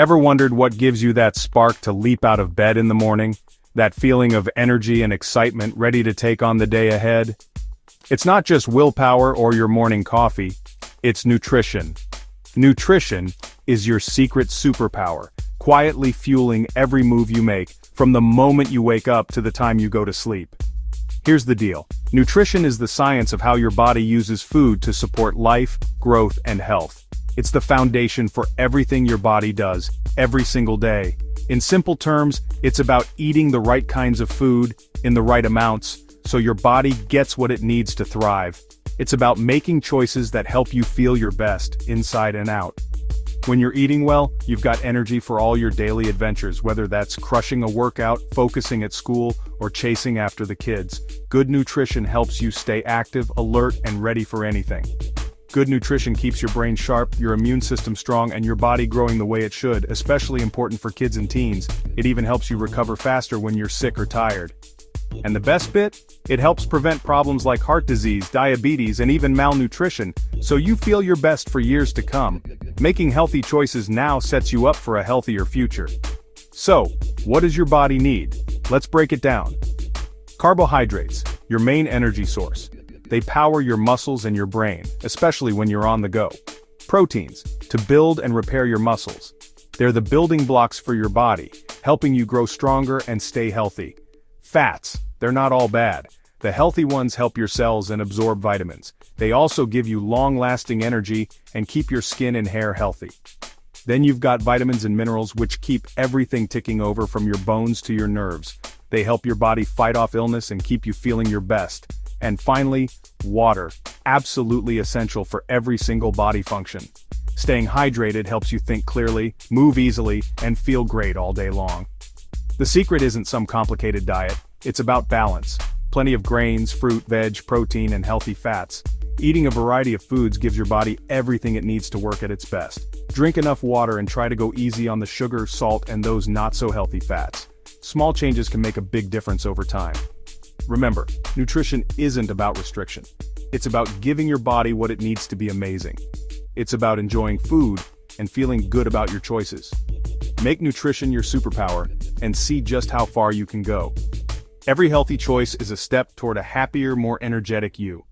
Ever wondered what gives you that spark to leap out of bed in the morning? That feeling of energy and excitement ready to take on the day ahead? It's not just willpower or your morning coffee, it's nutrition. Nutrition is your secret superpower, quietly fueling every move you make, from the moment you wake up to the time you go to sleep. Here's the deal. Nutrition is the science of how your body uses food to support life, growth, and health. It's the foundation for everything your body does, every single day. In simple terms, it's about eating the right kinds of food, in the right amounts, so your body gets what it needs to thrive. It's about making choices that help you feel your best, inside and out. When you're eating well, you've got energy for all your daily adventures, whether that's crushing a workout, focusing at school, or chasing after the kids. Good nutrition helps you stay active, alert, and ready for anything. Good nutrition keeps your brain sharp, your immune system strong, and your body growing the way it should, especially important for kids and teens. It even helps you recover faster when you're sick or tired. And the best bit? It helps prevent problems like heart disease, diabetes, and even malnutrition, so you feel your best for years to come. Making healthy choices now sets you up for a healthier future. So, what does your body need? Let's break it down. Carbohydrates, your main energy source. They power your muscles and your brain, especially when you're on the go. Proteins, to build and repair your muscles. They're the building blocks for your body, helping you grow stronger and stay healthy. Fats, they're not all bad. The healthy ones help your cells and absorb vitamins. They also give you long-lasting energy and keep your skin and hair healthy. Then you've got vitamins and minerals, which keep everything ticking over from your bones to your nerves. They help your body fight off illness and keep you feeling your best. And finally, water, absolutely essential for every single body function. Staying hydrated helps you think clearly, move easily, and feel great all day long. The secret isn't some complicated diet, it's about balance. Plenty of grains, fruit, veg, protein, and healthy fats. Eating a variety of foods gives your body everything it needs to work at its best. Drink enough water and try to go easy on the sugar, salt, and those not-so-healthy fats. Small changes can make a big difference over time. Remember, nutrition isn't about restriction. It's about giving your body what it needs to be amazing. It's about enjoying food and feeling good about your choices. Make nutrition your superpower and see just how far you can go. Every healthy choice is a step toward a happier, more energetic you.